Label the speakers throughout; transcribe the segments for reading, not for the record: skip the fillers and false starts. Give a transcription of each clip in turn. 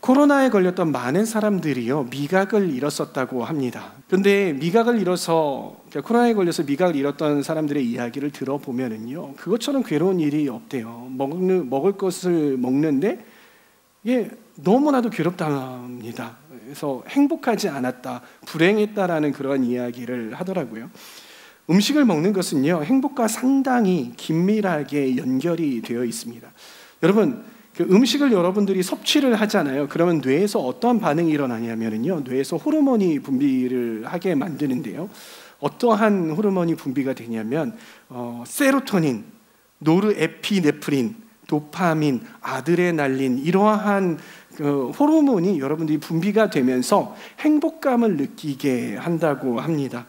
Speaker 1: 코로나에 걸렸던 많은 사람들이요, 미각을 잃었었다고 합니다. 그런데 미각을 잃어서, 코로나에 걸려서 미각을 잃었던 사람들의 이야기를 들어보면은요, 그것처럼 괴로운 일이 없대요. 먹을 것을 먹는데 이게 너무나도 괴롭답니다. 그래서 행복하지 않았다, 불행했다라는 그런 이야기를 하더라고요. 음식을 먹는 것은요, 행복과 상당히 긴밀하게 연결이 되어 있습니다. 여러분, 그 음식을 여러분들이 섭취를 하잖아요. 그러면 뇌에서 어떠한 반응이 일어나냐면요, 뇌에서 호르몬이 분비를 하게 만드는데요, 어떠한 호르몬이 분비가 되냐면 세로토닌, 노르에피네프린, 도파민, 아드레날린, 이러한 그 호르몬이 여러분들이 분비가 되면서 행복감을 느끼게 한다고 합니다.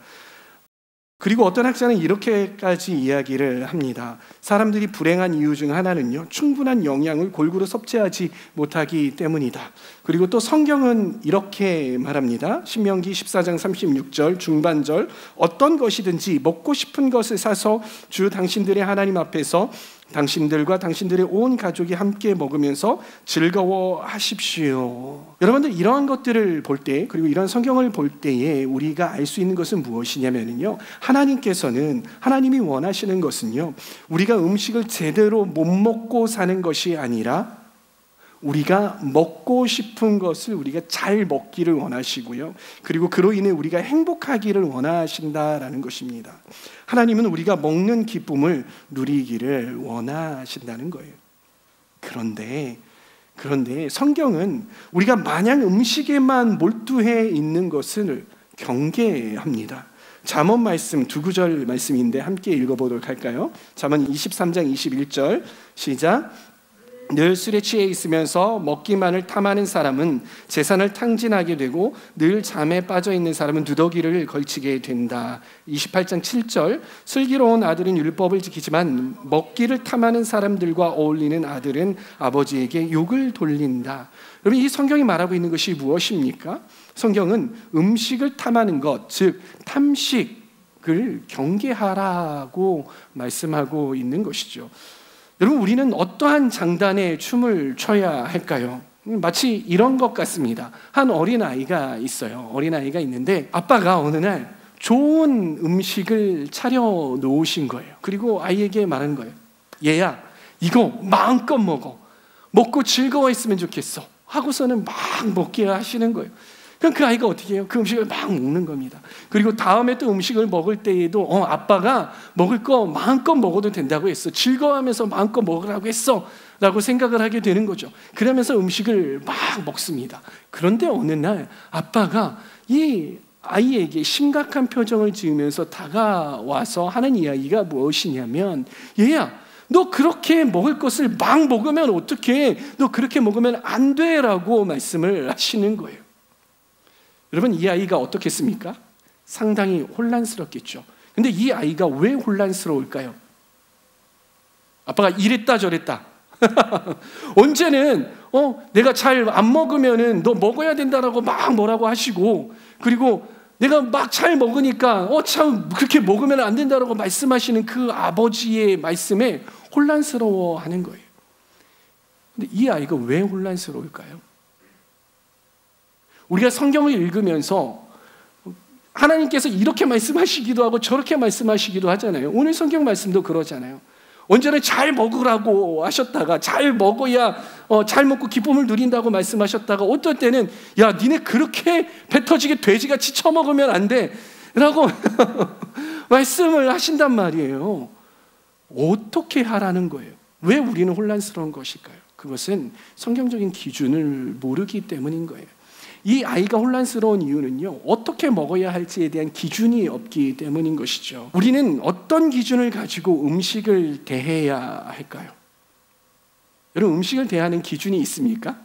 Speaker 1: 그리고 어떤 학자는 이렇게까지 이야기를 합니다. 사람들이 불행한 이유 중 하나는요, 충분한 영양을 골고루 섭취하지 못하기 때문이다. 그리고 또 성경은 이렇게 말합니다. 신명기 14장 36절 중반절, 어떤 것이든지 먹고 싶은 것을 사서 주 당신들의 하나님 앞에서 당신들과 당신들의 온 가족이 함께 먹으면서 즐거워하십시오. 여러분들, 이러한 것들을 볼 때, 그리고 이런 성경을 볼 때에 우리가 알 수 있는 것은 무엇이냐면요, 하나님이 원하시는 것은요, 우리가 음식을 제대로 못 먹고 사는 것이 아니라 우리가 먹고 싶은 것을 우리가 잘 먹기를 원하시고요, 그리고 그로 인해 우리가 행복하기를 원하신다라는 것입니다. 하나님은 우리가 먹는 기쁨을 누리기를 원하신다는 거예요. 그런데 성경은 우리가 마냥 음식에만 몰두해 있는 것을 경계합니다. 잠언 말씀 두 구절 말씀인데 함께 읽어보도록 할까요? 잠언 23장 21절 시작. 늘 술에 취해 있으면서 먹기만을 탐하는 사람은 재산을 탕진하게 되고 늘 잠에 빠져 있는 사람은 누더기를 걸치게 된다. 28장 7절, 슬기로운 아들은 율법을 지키지만 먹기를 탐하는 사람들과 어울리는 아들은 아버지에게 욕을 돌린다. 여러분, 이 성경이 말하고 있는 것이 무엇입니까? 성경은 음식을 탐하는 것, 즉 탐식을 경계하라고 말씀하고 있는 것이죠. 여러분, 우리는 어떠한 장단에 춤을 춰야 할까요? 마치 이런 것 같습니다. 한 어린아이가 있어요. 어린아이가 있는데 아빠가 어느 날 좋은 음식을 차려 놓으신 거예요. 그리고 아이에게 말하는 거예요. 얘야, 이거 마음껏 먹고 즐거워했으면 좋겠어 하고서는 막 먹게 하시는 거예요. 그럼 그 아이가 어떻게 해요? 그 음식을 막 먹는 겁니다. 그리고 다음에 또 음식을 먹을 때에도 아빠가 먹을 거 마음껏 먹어도 된다고 했어, 즐거워하면서 마음껏 먹으라고 했어 라고 생각을 하게 되는 거죠. 그러면서 음식을 막 먹습니다. 그런데 어느 날 아빠가 이 아이에게 심각한 표정을 지으면서 다가와서 하는 이야기가 무엇이냐면, 얘야, 너 그렇게 먹을 것을 막 먹으면 어떡해? 너 그렇게 먹으면 안 돼 라고 말씀을 하시는 거예요. 여러분, 이 아이가 어떻겠습니까? 상당히 혼란스럽겠죠. 근데 이 아이가 왜 혼란스러울까요? 아빠가 이랬다 저랬다 언제는 내가 잘 안 먹으면은 너 먹어야 된다라고 막 뭐라고 하시고, 그리고 내가 막 잘 먹으니까 참 그렇게 먹으면 안 된다라고 말씀하시는 그 아버지의 말씀에 혼란스러워하는 거예요. 근데 이 아이가 왜 혼란스러울까요? 우리가 성경을 읽으면서 하나님께서 이렇게 말씀하시기도 하고 저렇게 말씀하시기도 하잖아요. 오늘 성경 말씀도 그러잖아요. 언제나 잘 먹으라고 하셨다가, 잘 먹어야 잘 먹고 기쁨을 누린다고 말씀하셨다가, 어떨 때는 야, 니네 그렇게 배 터지게 돼지같이 처먹으면 안 돼 라고 말씀을 하신단 말이에요. 어떻게 하라는 거예요? 왜 우리는 혼란스러운 것일까요? 그것은 성경적인 기준을 모르기 때문인 거예요. 이 아이가 혼란스러운 이유는요, 어떻게 먹어야 할지에 대한 기준이 없기 때문인 것이죠. 우리는 어떤 기준을 가지고 음식을 대해야 할까요? 여러분, 음식을 대하는 기준이 있습니까?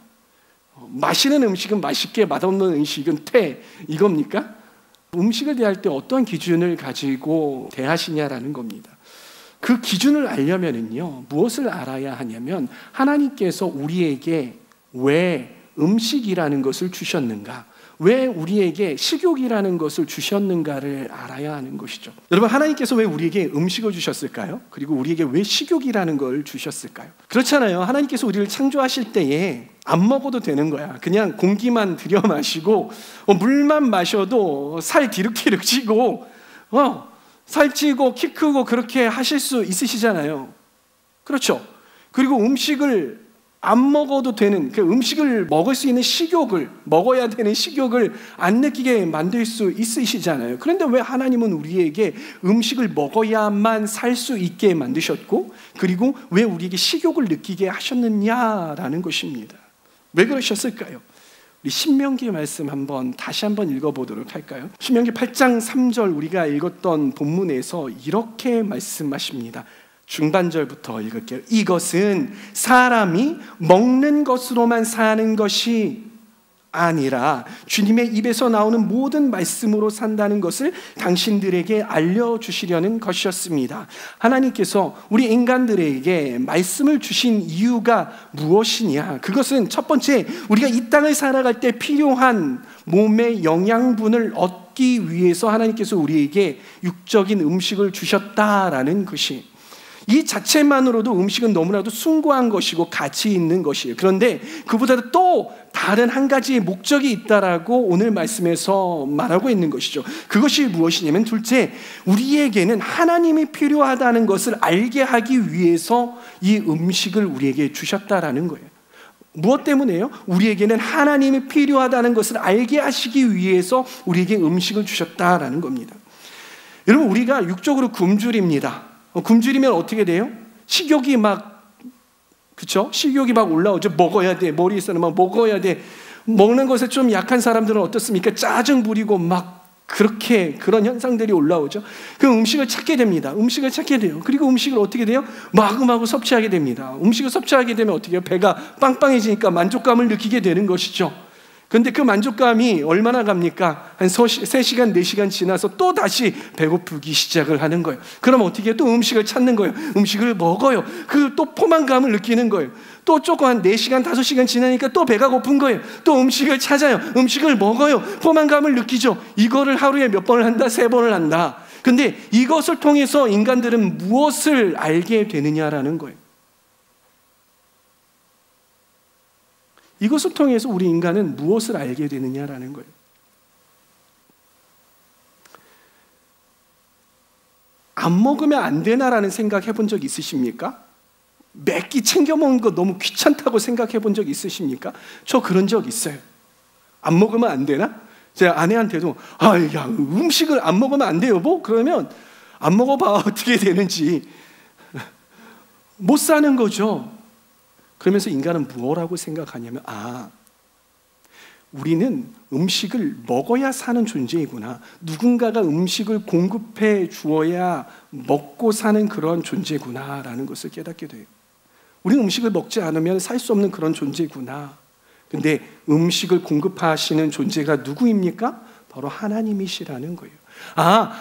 Speaker 1: 맛있는 음식은 맛있게, 맛없는 음식은 퇴, 이겁니까? 음식을 대할 때 어떤 기준을 가지고 대하시냐라는 겁니다. 그 기준을 알려면은요, 무엇을 알아야 하냐면, 하나님께서 우리에게 왜 음식이라는 것을 주셨는가, 왜 우리에게 식욕이라는 것을 주셨는가를 알아야 하는 것이죠. 여러분, 하나님께서 왜 우리에게 음식을 주셨을까요? 그리고 우리에게 왜 식욕이라는 걸 주셨을까요? 그렇잖아요. 하나님께서 우리를 창조하실 때에 안 먹어도 되는 거야. 그냥 공기만 들여 마시고 물만 마셔도 살 디룩디룩 찌고 살찌고 키 크고 그렇게 하실 수 있으시잖아요. 그렇죠? 그리고 음식을 안 먹어도 되는, 그 음식을 먹을 수 있는 식욕을, 먹어야 되는 식욕을 안 느끼게 만들 수 있으시잖아요. 그런데 왜 하나님은 우리에게 음식을 먹어야만 살 수 있게 만드셨고, 그리고 왜 우리에게 식욕을 느끼게 하셨느냐라는 것입니다. 왜 그러셨을까요? 우리 신명기 말씀 다시 한번 읽어보도록 할까요? 신명기 8장 3절 우리가 읽었던 본문에서 이렇게 말씀하십니다. 중반절부터 읽을게요. 이것은 사람이 먹는 것으로만 사는 것이 아니라 주님의 입에서 나오는 모든 말씀으로 산다는 것을 당신들에게 알려주시려는 것이었습니다. 하나님께서 우리 인간들에게 말씀을 주신 이유가 무엇이냐? 그것은 첫 번째, 우리가 이 땅을 살아갈 때 필요한 몸의 영양분을 얻기 위해서 하나님께서 우리에게 육적인 음식을 주셨다라는 것이, 이 자체만으로도 음식은 너무나도 숭고한 것이고 가치 있는 것이에요. 그런데 그보다 또 다른 한 가지의 목적이 있다라고 오늘 말씀에서 말하고 있는 것이죠. 그것이 무엇이냐면, 둘째, 우리에게는 하나님이 필요하다는 것을 알게 하기 위해서 이 음식을 우리에게 주셨다라는 거예요. 무엇 때문에요? 우리에게는 하나님이 필요하다는 것을 알게 하시기 위해서 우리에게 음식을 주셨다라는 겁니다. 여러분, 우리가 육적으로 굶주립니다. 굶주리면 어떻게 돼요? 식욕이 식욕이 막 올라오죠. 먹어야 돼. 머리 있어는 막 먹어야 돼. 먹는 것에 좀 약한 사람들은 어떻습니까? 짜증 부리고 막 그런 현상들이 올라오죠. 그 음식을 찾게 됩니다. 음식을 찾게 돼요. 그리고 음식을 어떻게 돼요? 마구마구 섭취하게 됩니다. 음식을 섭취하게 되면 어떻게 해요? 배가 빵빵해지니까 만족감을 느끼게 되는 것이죠. 그런데 그 만족감이 얼마나 갑니까? 한 3시간, 4시간 지나서 또 다시 배고프기 시작을 하는 거예요. 그럼 어떻게 해요? 또 음식을 찾는 거예요. 음식을 먹어요. 또 포만감을 느끼는 거예요. 또 조금 한 4시간, 5시간 지나니까 또 배가 고픈 거예요. 또 음식을 찾아요. 음식을 먹어요. 포만감을 느끼죠. 이거를 하루에 몇 번을 한다? 3번을 한다. 근데 이것을 통해서 인간들은 무엇을 알게 되느냐라는 거예요. 이것을 통해서 우리 인간은 무엇을 알게 되느냐라는 거예요. 안 먹으면 안 되나라는 생각 해본 적 있으십니까? 몇 끼 챙겨 먹는 거 너무 귀찮다고 생각해 본 적 있으십니까? 저 그런 적 있어요. 안 먹으면 안 되나? 제 아내한테도 야, 음식을 안 먹으면 안 돼요, 여보? 그러면 안 먹어봐 어떻게 되는지. 못 사는 거죠. 그러면서 인간은 무엇라고 생각하냐면, 우리는 음식을 먹어야 사는 존재이구나. 누군가가 음식을 공급해 주어야 먹고 사는 그런 존재구나라는 것을 깨닫게 돼요. 우리는 음식을 먹지 않으면 살 수 없는 그런 존재구나. 근데 음식을 공급하시는 존재가 누구입니까? 바로 하나님이시라는 거예요.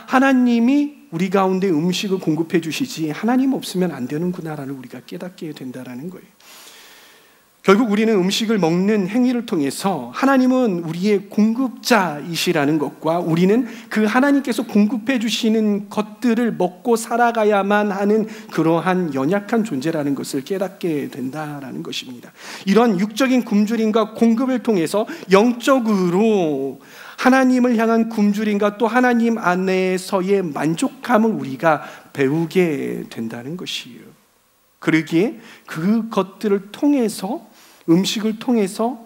Speaker 1: 하나님이 우리 가운데 음식을 공급해 주시지 하나님 없으면 안 되는구나라는 우리가 깨닫게 된다라는 거예요. 결국 우리는 음식을 먹는 행위를 통해서 하나님은 우리의 공급자이시라는 것과 우리는 그 하나님께서 공급해 주시는 것들을 먹고 살아가야만 하는 그러한 연약한 존재라는 것을 깨닫게 된다라는 것입니다. 이런 육적인 굶주림과 공급을 통해서 영적으로 하나님을 향한 굶주림과 또 하나님 안에서의 만족함을 우리가 배우게 된다는 것이에요. 그러기에 그것들을 통해서, 음식을 통해서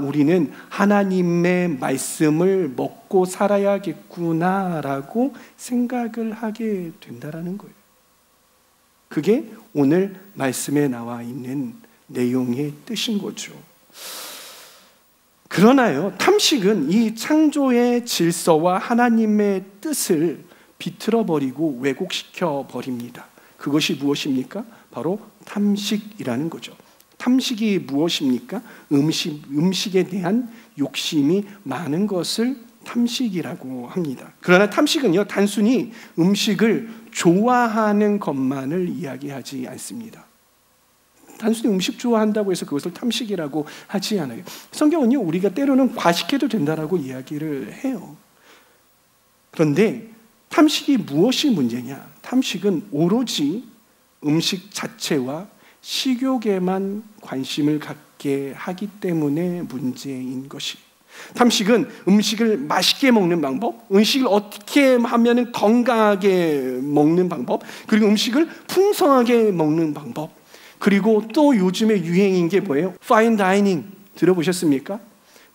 Speaker 1: 우리는 하나님의 말씀을 먹고 살아야겠구나라고 생각을 하게 된다라는 거예요. 그게 오늘 말씀에 나와 있는 내용의 뜻인 거죠. 그러나요, 탐식은 이 창조의 질서와 하나님의 뜻을 비틀어버리고 왜곡시켜 버립니다. 그것이 무엇입니까? 바로 탐식이라는 거죠. 탐식이 무엇입니까? 음식에 대한 욕심이 많은 것을 탐식이라고 합니다. 그러나 탐식은요, 단순히 음식을 좋아하는 것만을 이야기하지 않습니다. 단순히 음식 좋아한다고 해서 그것을 탐식이라고 하지 않아요. 성경은요, 우리가 때로는 과식해도 된다라고 이야기를 해요. 그런데 탐식이 무엇이 문제냐? 탐식은 오로지 음식 자체와 식욕에만 관심을 갖고 받게 하기 때문에 문제인 것이. 탐식은 음식을 맛있게 먹는 방법, 음식을 어떻게 하면 건강하게 먹는 방법, 그리고 음식을 풍성하게 먹는 방법, 그리고 또 요즘에 유행인 게 뭐예요? 파인 다이닝 들어보셨습니까?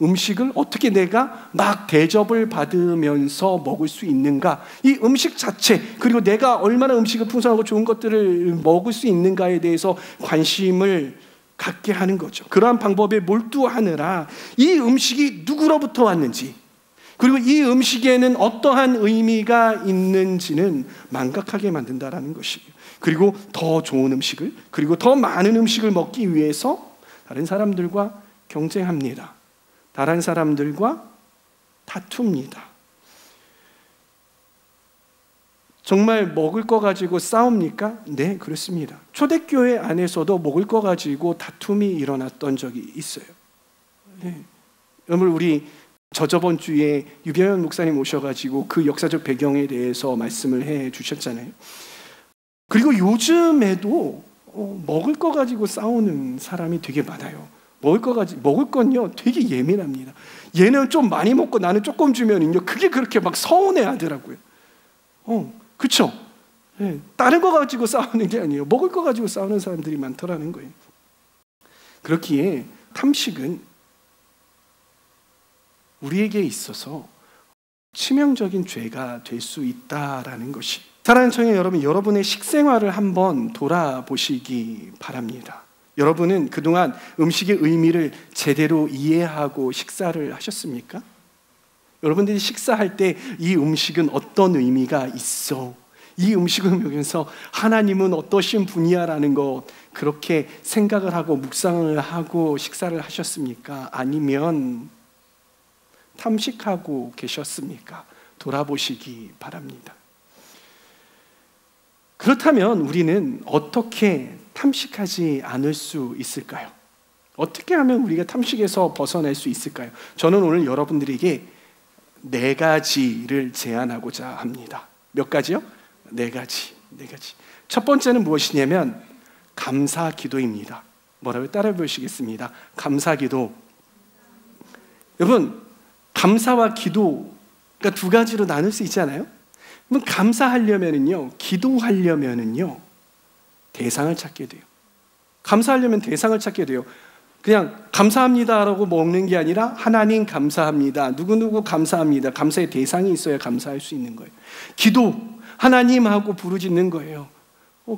Speaker 1: 음식을 어떻게 내가 막 대접을 받으면서 먹을 수 있는가, 이 음식 자체, 그리고 내가 얼마나 음식을 풍성하고 좋은 것들을 먹을 수 있는가에 대해서 관심을 갖게 하는 거죠. 그러한 방법에 몰두하느라 이 음식이 누구로부터 왔는지, 그리고 이 음식에는 어떠한 의미가 있는지는 망각하게 만든다라는 것이에요. 그리고 더 좋은 음식을, 그리고 더 많은 음식을 먹기 위해서 다른 사람들과 경쟁합니다. 다른 사람들과 다툽니다. 정말 먹을 거 가지고 싸웁니까? 네, 그렇습니다. 초대교회 안에서도 먹을 거 가지고 다툼이 일어났던 적이 있어요. 네. 여러분, 우리 저번 주에 유병현 목사님 오셔가지고 그 역사적 배경에 대해서 말씀을 해 주셨잖아요. 그리고 요즘에도 먹을 거 가지고 싸우는 사람이 되게 많아요. 먹을 건요 되게 예민합니다. 얘는 좀 많이 먹고 나는 조금 주면은요 그게 그렇게 막 서운해 하더라고요. 그렇죠? 네, 다른 거 가지고 싸우는 게 아니에요. 먹을 거 가지고 싸우는 사람들이 많더라는 거예요. 그렇기에 탐식은 우리에게 있어서 치명적인 죄가 될 수 있다라는 것이. 사랑하는 청년 여러분, 여러분의 식생활을 한번 돌아보시기 바랍니다. 여러분은 그동안 음식의 의미를 제대로 이해하고 식사를 하셨습니까? 여러분들이 식사할 때 이 음식은 어떤 의미가 있어? 이 음식을 먹으면서 하나님은 어떠신 분이야라는 것, 그렇게 생각을 하고 묵상을 하고 식사를 하셨습니까? 아니면 탐식하고 계셨습니까? 돌아보시기 바랍니다. 그렇다면 우리는 어떻게 탐식하지 않을 수 있을까요? 어떻게 하면 우리가 탐식에서 벗어날 수 있을까요? 저는 오늘 여러분들에게 4가지를 제안하고자 합니다. 몇 가지요? 4가지. 첫 번째는 무엇이냐면 감사 기도입니다. 뭐라고요? 따라해 보시겠습니다. 감사 기도. 여러분, 감사와 기도가 2가지로 나눌 수 있잖아요. 그럼 감사하려면은요, 기도하려면은요, 대상을 찾게 돼요. 감사하려면 대상을 찾게 돼요. 그냥 감사합니다라고 먹는 게 아니라 하나님 감사합니다. 누구누구 감사합니다. 감사의 대상이 있어야 감사할 수 있는 거예요. 기도, 하나님하고 부르짖는 거예요.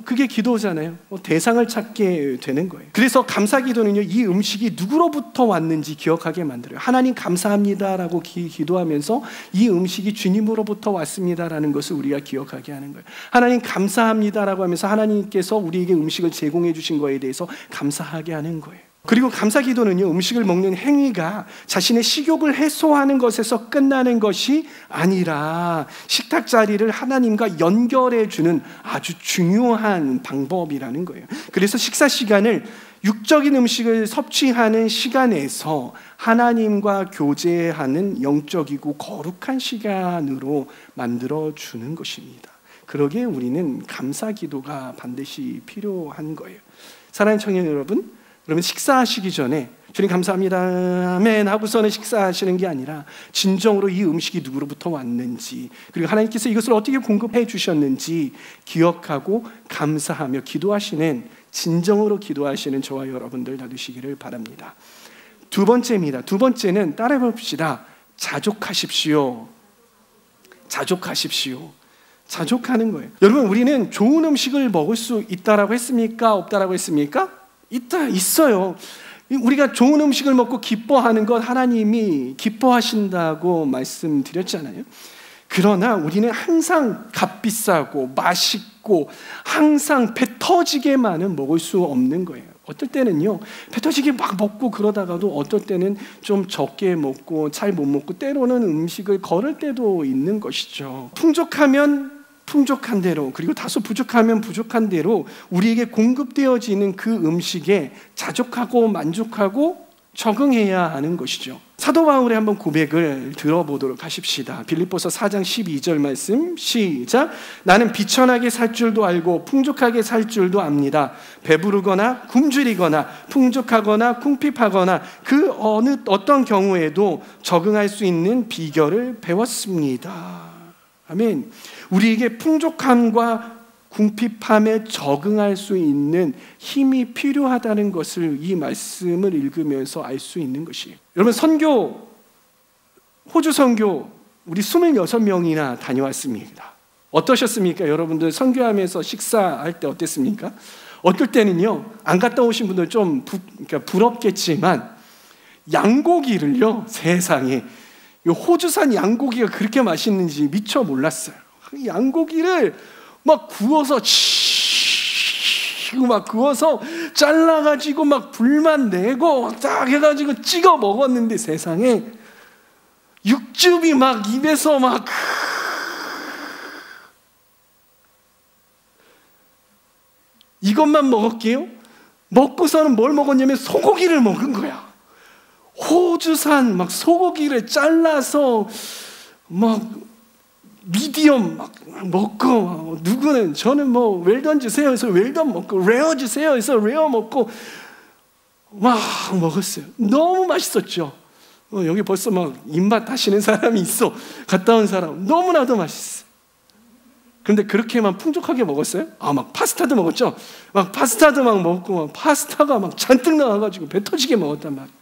Speaker 1: 그게 기도잖아요. 대상을 찾게 되는 거예요. 그래서 감사 기도는요, 이 음식이 누구로부터 왔는지 기억하게 만들어요. 하나님 감사합니다라고 기도하면서 이 음식이 주님으로부터 왔습니다라는 것을 우리가 기억하게 하는 거예요. 하나님 감사합니다라고 하면서 하나님께서 우리에게 음식을 제공해 주신 거에 대해서 감사하게 하는 거예요. 그리고 감사 기도는요, 음식을 먹는 행위가 자신의 식욕을 해소하는 것에서 끝나는 것이 아니라 식탁 자리를 하나님과 연결해 주는 아주 중요한 방법이라는 거예요. 그래서 식사 시간을 육적인 음식을 섭취하는 시간에서 하나님과 교제하는 영적이고 거룩한 시간으로 만들어 주는 것입니다. 그러기에 우리는 감사 기도가 반드시 필요한 거예요. 사랑하는 청년 여러분, 그러면 식사하시기 전에 주님 감사합니다 아멘 하고서는 식사하시는 게 아니라 진정으로 이 음식이 누구로부터 왔는지, 그리고 하나님께서 이것을 어떻게 공급해 주셨는지 기억하고 감사하며 기도하시는, 진정으로 기도하시는 저와 여러분들 되시기를 바랍니다. 2번째입니다. 2번째는 따라해 봅시다. 자족하십시오. 자족하는 거예요. 여러분, 우리는 좋은 음식을 먹을 수 있다라고 했습니까? 없다라고 했습니까? 있어요. 우리가 좋은 음식을 먹고 기뻐하는 것 하나님이 기뻐하신다고 말씀드렸잖아요. 그러나 우리는 항상 값비싸고 맛있고 항상 배 터지게만은 먹을 수 없는 거예요. 어떨 때는요, 배 터지게 막 먹고 그러다가도 어떨 때는 좀 적게 먹고 잘 못 먹고 때로는 음식을 거를 때도 있는 것이죠. 풍족하면 풍족한 대로, 그리고 다소 부족하면 부족한 대로 우리에게 공급되어지는 그 음식에 자족하고 만족하고 적응해야 하는 것이죠. 사도 바울의 한번 고백을 들어보도록 하십시다. 빌립보서 4장 12절 말씀 시작. 나는 비천하게 살 줄도 알고 풍족하게 살 줄도 압니다. 배부르거나 굶주리거나 풍족하거나 궁핍하거나 그 어떤 경우에도 적응할 수 있는 비결을 배웠습니다. 아멘. 우리에게 풍족함과 궁핍함에 적응할 수 있는 힘이 필요하다는 것을 이 말씀을 읽으면서 알 수 있는 것이에요. 여러분, 선교, 호주 선교 우리 26명이나 다녀왔습니다. 어떠셨습니까? 여러분들 선교하면서 식사할 때 어땠습니까? 어떨 때는요, 안 갔다 오신 분들 좀 부럽겠지만 양고기를요, 세상에 호주산 양고기가 그렇게 맛있는지 미처 몰랐어요. 양고기를 막 구워서 막 구워서 잘라가지고 막 불만 내고 막 딱 해가지고 찍어 먹었는데 세상에 육즙이 막 입에서 막 이것만 먹을게요. 먹고서는 뭘 먹었냐면 소고기를 먹은 거야. 호주산 막 소고기를 잘라서 막 미디엄 막 먹고, 누구는 저는 뭐 웰던 주세요 해서 웰던 먹고, 레어 주세요 해서 레어 먹고 막 먹었어요. 너무 맛있었죠. 여기 벌써 막 입맛 다시는 사람이 있어. 갔다 온 사람. 너무나도 맛있어요. 그런데 그렇게만 풍족하게 먹었어요? 막 파스타도 먹었죠. 막 파스타도 막 먹고, 막 파스타가 막 잔뜩 나와가지고 배 터지게 먹었단 말이에요.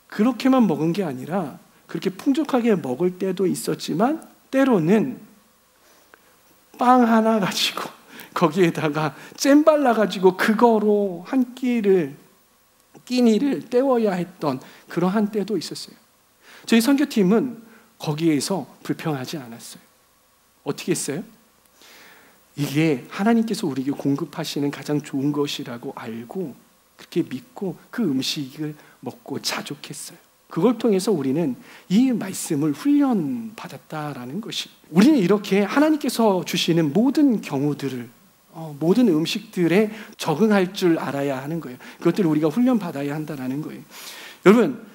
Speaker 1: 그렇게만 먹은 게 아니라 그렇게 풍족하게 먹을 때도 있었지만 때로는 빵 하나 가지고 거기에다가 잼 발라가지고 그거로 한 끼니를 때워야 했던 그러한 때도 있었어요. 저희 선교팀은 거기에서 불평하지 않았어요. 어떻게 했어요? 이게 하나님께서 우리에게 공급하시는 가장 좋은 것이라고 알고 그렇게 믿고 그 음식을 먹고 자족했어요. 그걸 통해서 우리는 이 말씀을 훈련받았다라는 것이, 우리는 이렇게 하나님께서 주시는 모든 경우들을, 모든 음식들에 적응할 줄 알아야 하는 거예요. 그것들을 우리가 훈련받아야 한다는 거예요. 여러분,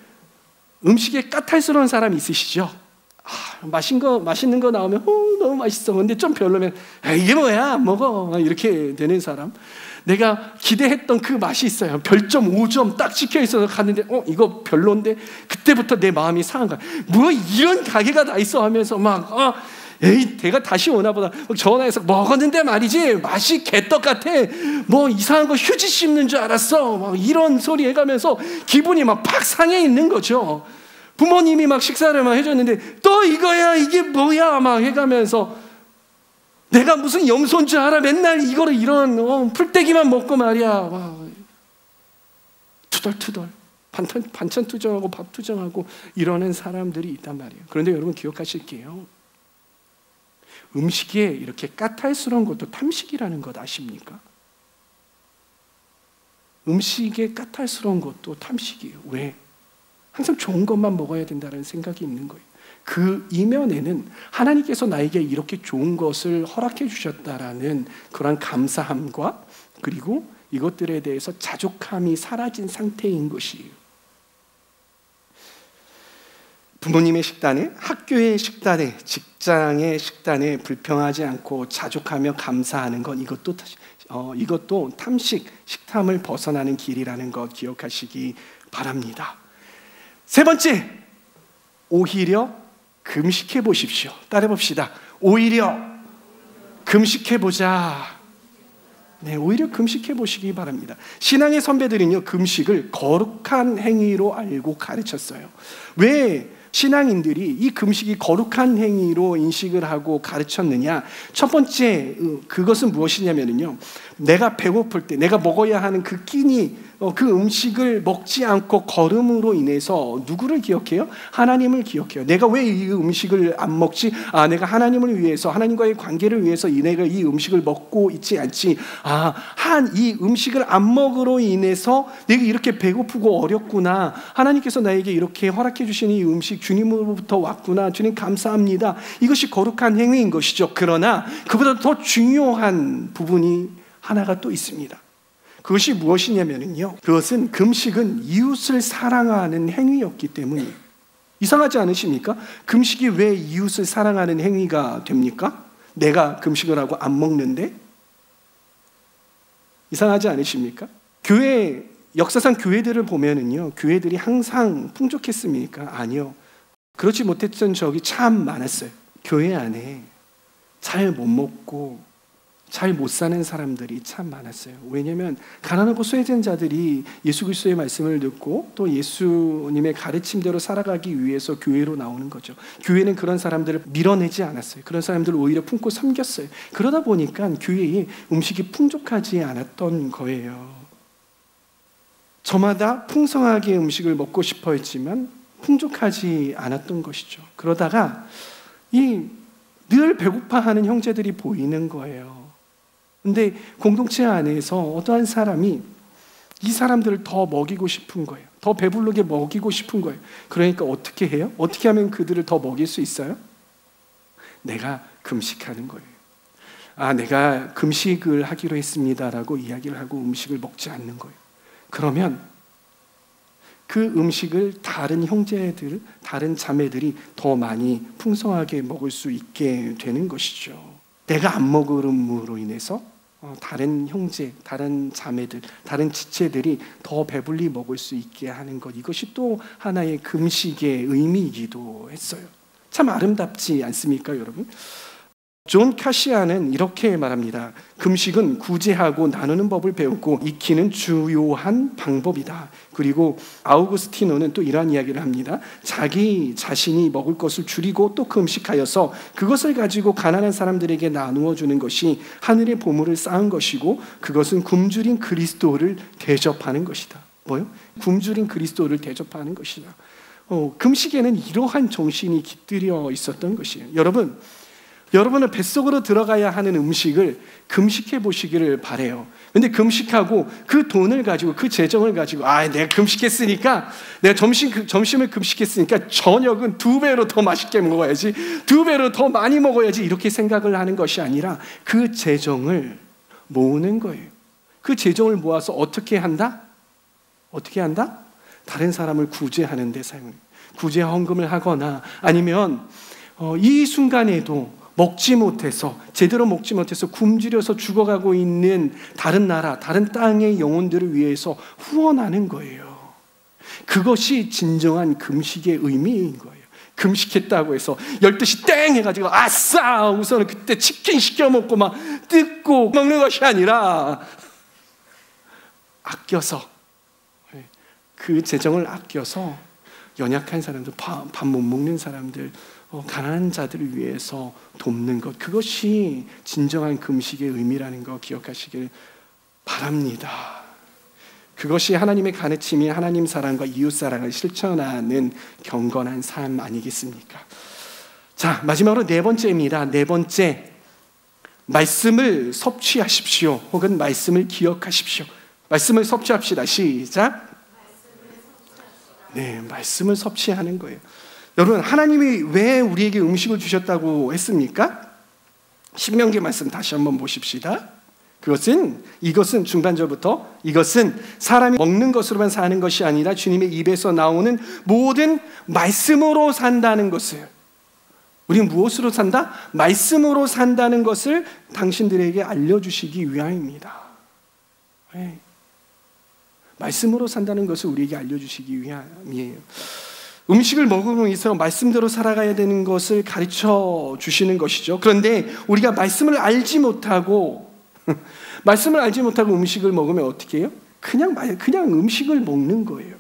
Speaker 1: 음식에 까탈스러운 사람 있으시죠? 맛있는 거 나오면 너무 맛있어. 근데 좀 별로면 이게 뭐야, 안 먹어, 이렇게 되는 사람. 내가 기대했던 그 맛이 있어요. 별점 5점 딱 찍혀있어서 갔는데 이거 별론데, 그때부터 내 마음이 상한 거야. 뭐 이런 가게가 다 있어 하면서 막 내가 다시 오나 보다 전화해서 먹었는데 말이지 맛이 개떡 같아. 뭐 이상한 거 휴지 씹는 줄 알았어. 막 이런 소리 해가면서 기분이 막 팍 상해 있는 거죠. 부모님이 막 식사를 막 해줬는데 또 이거야, 이게 뭐야 막 해가면서 내가 무슨 염소인 줄 알아? 맨날 이거를 이런 풀떼기만 먹고 말이야. 투덜투덜 반찬 투정하고 밥 투정하고 이러는 사람들이 있단 말이에요. 그런데 여러분 기억하실게요. 음식에 이렇게 까탈스러운 것도 탐식이라는 것 아십니까? 음식에 까탈스러운 것도 탐식이에요. 왜? 항상 좋은 것만 먹어야 된다는 생각이 있는 거예요. 그 이면에는 하나님께서 나에게 이렇게 좋은 것을 허락해 주셨다라는 그런 감사함과 그리고 이것들에 대해서 자족함이 사라진 상태인 것이에요. 부모님의 식단에, 학교의 식단에, 직장의 식단에 불평하지 않고 자족하며 감사하는 건 이것도 탐식, 식탐을 벗어나는 길이라는 것 기억하시기 바랍니다. 세 번째, 오히려 금식해 보십시오. 따라해 봅시다. 오히려 금식해 보자. 네, 오히려 금식해 보시기 바랍니다. 신앙의 선배들은요, 금식을 거룩한 행위로 알고 가르쳤어요. 왜 신앙인들이 이 금식이 거룩한 행위로 인식을 하고 가르쳤느냐? 첫 번째, 그것은 무엇이냐면요, 내가 배고플 때 내가 먹어야 하는 그 끼니, 그 음식을 먹지 않고 걸음으로 인해서 누구를 기억해요? 하나님을 기억해요. 내가 왜 이 음식을 안 먹지? 내가 하나님을 위해서, 하나님과의 관계를 위해서 내가 이 음식을 먹고 있지 않지. 이 음식을 안 먹으로 인해서 내가 이렇게 배고프고 어렵구나. 하나님께서 나에게 이렇게 허락해 주신 이 음식 주님으로부터 왔구나. 주님 감사합니다. 이것이 거룩한 행위인 것이죠. 그러나 그보다 더 중요한 부분이 하나가 또 있습니다. 그것이 무엇이냐면요, 그것은 금식은 이웃을 사랑하는 행위였기 때문이에요. 이상하지 않으십니까? 금식이 왜 이웃을 사랑하는 행위가 됩니까? 내가 금식을 하고 안 먹는데? 이상하지 않으십니까? 역사상 교회들을 보면은요, 교회들이 항상 풍족했습니까? 아니요. 그렇지 못했던 적이 참 많았어요. 교회 안에 잘 못 먹고 잘 못 사는 사람들이 참 많았어요. 왜냐하면 가난하고 소외된 자들이 예수 그리스도의 말씀을 듣고 또 예수님의 가르침대로 살아가기 위해서 교회로 나오는 거죠. 교회는 그런 사람들을 밀어내지 않았어요. 그런 사람들을 오히려 품고 섬겼어요. 그러다 보니까 교회에 음식이 풍족하지 않았던 거예요. 저마다 풍성하게 음식을 먹고 싶어 했지만 풍족하지 않았던 것이죠. 그러다가 늘 배고파하는 형제들이 보이는 거예요. 근데 공동체 안에서 어떠한 사람이 이 사람들을 더 먹이고 싶은 거예요. 더 배부르게 먹이고 싶은 거예요. 그러니까 어떻게 해요? 어떻게 하면 그들을 더 먹일 수 있어요? 내가 금식하는 거예요. 내가 금식을 하기로 했습니다라고 이야기를 하고 음식을 먹지 않는 거예요. 그러면 그 음식을 다른 형제들, 다른 자매들이 더 많이 풍성하게 먹을 수 있게 되는 것이죠. 내가 안 먹음으로 인해서 다른 형제, 다른 자매들, 다른 지체들이 더 배불리 먹을 수 있게 하는 것, 이것이 또 하나의 금식의 의미이기도 했어요. 참 아름답지 않습니까, 여러분? 존 카시아는 이렇게 말합니다. 금식은 구제하고 나누는 법을 배우고 익히는 주요한 방법이다. 그리고 아우구스티노는 또 이러한 이야기를 합니다. 자기 자신이 먹을 것을 줄이고 또 금식하여서 그것을 가지고 가난한 사람들에게 나누어 주는 것이 하늘의 보물을 쌓은 것이고 그것은 굶주린 그리스도를 대접하는 것이다. 뭐요? 굶주린 그리스도를 대접하는 것이다. 금식에는 이러한 정신이 깃들여 있었던 것이에요. 여러분은 뱃속으로 들어가야 하는 음식을 금식해 보시기를 바라요. 근데 금식하고 그 돈을 가지고, 그 재정을 가지고, 내가 금식했으니까, 내가 점심을 금식했으니까 저녁은 2배로 더 맛있게 먹어야지, 2배로 더 많이 먹어야지, 이렇게 생각을 하는 것이 아니라 그 재정을 모으는 거예요. 그 재정을 모아서 어떻게 한다? 어떻게 한다? 다른 사람을 구제하는 데 사용해요. 구제 헌금을 하거나 아니면 이 순간에도 제대로 먹지 못해서 굶주려서 죽어가고 있는 다른 나라, 다른 땅의 영혼들을 위해서 후원하는 거예요. 그것이 진정한 금식의 의미인 거예요. 금식했다고 해서 12시 땡 해가지고 아싸! 우선은 그때 치킨 시켜 먹고 막 뜯고 먹는 것이 아니라 아껴서, 그 재정을 아껴서 연약한 사람들, 밥 못 먹는 사람들, 가난한 자들을 위해서 돕는 것, 그것이 진정한 금식의 의미라는 거 기억하시길 바랍니다. 그것이 하나님의 가르침이 하나님 사랑과 이웃 사랑을 실천하는 경건한 삶 아니겠습니까? 자, 마지막으로 4번째입니다. 4번째, 말씀을 섭취하십시오. 혹은 말씀을 기억하십시오. 말씀을 섭취합시다. 시작. 네, 말씀을 섭취하는 거예요. 여러분, 하나님이 왜 우리에게 음식을 주셨다고 했습니까? 신명기 말씀 다시 한번 보십시다. 이것은 중반절부터, 이것은 사람이 먹는 것으로만 사는 것이 아니라 주님의 입에서 나오는 모든 말씀으로 산다는 것을, 우리는 무엇으로 산다? 말씀으로 산다는 것을 당신들에게 알려주시기 위함입니다. 네. 말씀으로 산다는 것을 우리에게 알려주시기 위함이에요. 음식을 먹음으로 인해서 말씀대로 살아가야 되는 것을 가르쳐 주시는 것이죠. 그런데 우리가 말씀을 알지 못하고 음식을 먹으면 어떻게 해요? 그냥 음식을 먹는 거예요.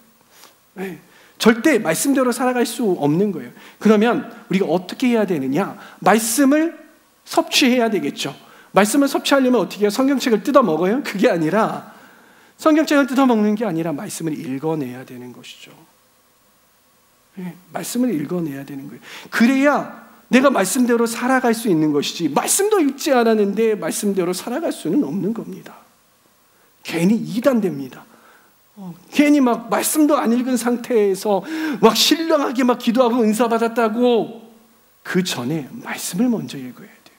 Speaker 1: 네. 절대 말씀대로 살아갈 수 없는 거예요. 그러면 우리가 어떻게 해야 되느냐? 말씀을 섭취해야 되겠죠. 말씀을 섭취하려면 어떻게 해요? 성경책을 뜯어 먹어요? 그게 아니라, 성경책을 뜯어 먹는 게 아니라 말씀을 읽어내야 되는 것이죠. 네, 말씀을 읽어내야 되는 거예요. 그래야 내가 말씀대로 살아갈 수 있는 것이지, 말씀도 읽지 않았는데 말씀대로 살아갈 수는 없는 겁니다. 괜히 이단됩니다. 괜히 막 말씀도 안 읽은 상태에서 막 신령하게 막 기도하고 은사 받았다고, 그 전에 말씀을 먼저 읽어야 돼요.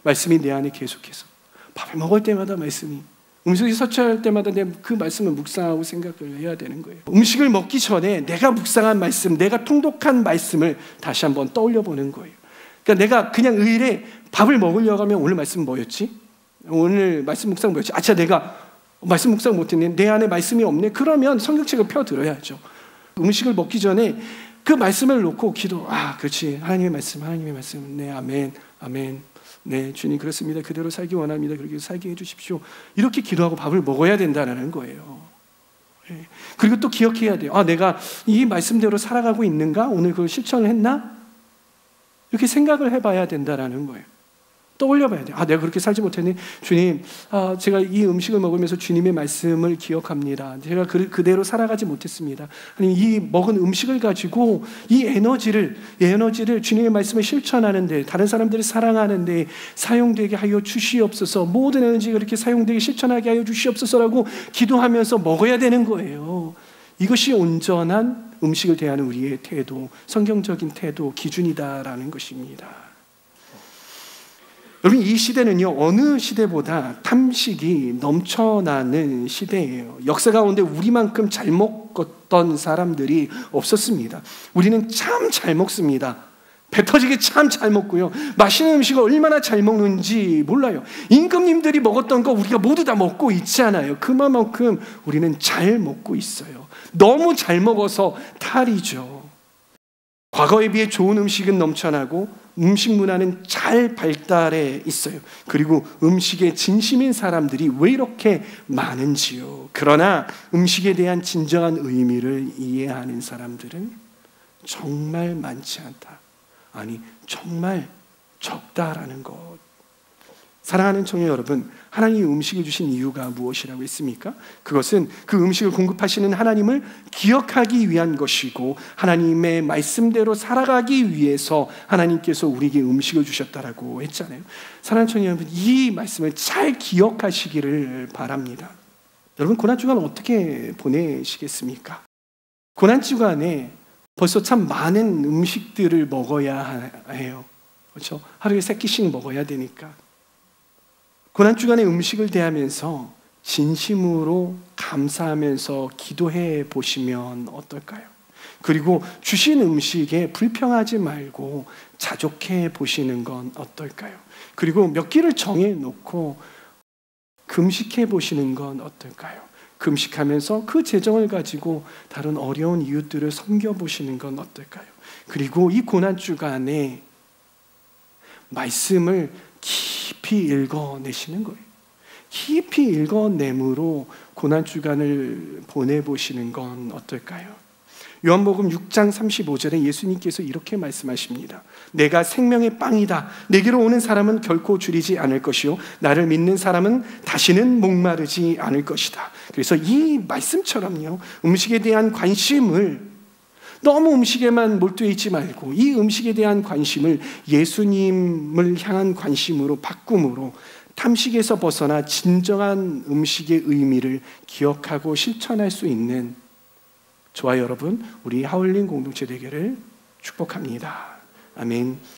Speaker 1: 말씀이 내 안에 계속해서 밥을 먹을 때마다 말씀이, 음식을 섭취할 때마다 내가 그 말씀을 묵상하고 생각을 해야 되는 거예요. 음식을 먹기 전에 내가 묵상한 말씀, 내가 통독한 말씀을 다시 한번 떠올려 보는 거예요. 그러니까 내가 그냥 의일에 밥을 먹으려고 하면 오늘 말씀 뭐였지? 오늘 말씀 묵상 뭐였지? 아차, 내가 말씀 묵상 못했네. 내 안에 말씀이 없네. 그러면 성경책을 펴들어야죠. 음식을 먹기 전에 그 말씀을 놓고 기도. 그렇지. 하나님의 말씀, 하나님의 말씀. 네, 아멘, 아멘. 네, 주님 그렇습니다. 그대로 살기 원합니다. 그렇게 살게 해주십시오. 이렇게 기도하고 밥을 먹어야 된다는 거예요. 네. 그리고 또 기억해야 돼요. 내가 이 말씀대로 살아가고 있는가? 오늘 그걸 실천을 했나? 이렇게 생각을 해봐야 된다는 거예요. 떠올려봐야 돼요. 내가 그렇게 살지 못했네. 주님, 제가 이 음식을 먹으면서 주님의 말씀을 기억합니다. 제가 그대로 살아가지 못했습니다. 아니, 이 먹은 음식을 가지고 이 에너지를 주님의 말씀을 실천하는데, 다른 사람들을 사랑하는데 사용되게 하여 주시옵소서. 모든 에너지가 그렇게 사용되게 실천하게 하여 주시옵소서라고 기도하면서 먹어야 되는 거예요. 이것이 온전한 음식을 대하는 우리의 태도, 성경적인 태도, 기준이다라는 것입니다. 여러분, 이 시대는요, 어느 시대보다 탐식이 넘쳐나는 시대예요. 역사 가운데 우리만큼 잘 먹었던 사람들이 없었습니다. 우리는 참 잘 먹습니다. 배 터지게 참 잘 먹고요. 맛있는 음식을 얼마나 잘 먹는지 몰라요. 임금님들이 먹었던 거 우리가 모두 다 먹고 있잖아요. 그만큼 우리는 잘 먹고 있어요. 너무 잘 먹어서 탈이죠. 과거에 비해 좋은 음식은 넘쳐나고 음식 문화는 잘 발달해 있어요. 그리고 음식에 진심인 사람들이 왜 이렇게 많은지요. 그러나 음식에 대한 진정한 의미를 이해하는 사람들은 정말 많지 않다. 아니, 정말 적다라는 것. 사랑하는 청년 여러분, 하나님이 음식을 주신 이유가 무엇이라고 했습니까? 그것은 그 음식을 공급하시는 하나님을 기억하기 위한 것이고, 하나님의 말씀대로 살아가기 위해서 하나님께서 우리에게 음식을 주셨다라고 했잖아요. 사랑하는 청년 여러분, 이 말씀을 잘 기억하시기를 바랍니다. 여러분, 고난주간 어떻게 보내시겠습니까? 고난주간에 벌써 참 많은 음식들을 먹어야 해요. 그렇죠? 하루에 3끼씩 먹어야 되니까. 고난주간에 음식을 대하면서 진심으로 감사하면서 기도해 보시면 어떨까요? 그리고 주신 음식에 불평하지 말고 자족해 보시는 건 어떨까요? 그리고 몇 끼를 정해놓고 금식해 보시는 건 어떨까요? 금식하면서 그 재정을 가지고 다른 어려운 이웃들을 섬겨보시는 건 어떨까요? 그리고 이 고난주간에 말씀을 깊이 읽어내시는 거예요. 깊이 읽어내므로 고난주간을 보내보시는 건 어떨까요? 요한복음 6장 35절에 예수님께서 이렇게 말씀하십니다. 내가 생명의 빵이다. 내게로 오는 사람은 결코 줄이지 않을 것이요 나를 믿는 사람은 다시는 목마르지 않을 것이다. 그래서 이 말씀처럼요, 음식에 대한 관심을 너무 음식에만 몰두해 있지 말고 이 음식에 대한 관심을 예수님을 향한 관심으로 바꿈으로 탐식에서 벗어나 진정한 음식의 의미를 기억하고 실천할 수 있는 저와 여러분, 우리 하울림 공동체 되기를 축복합니다. 아멘.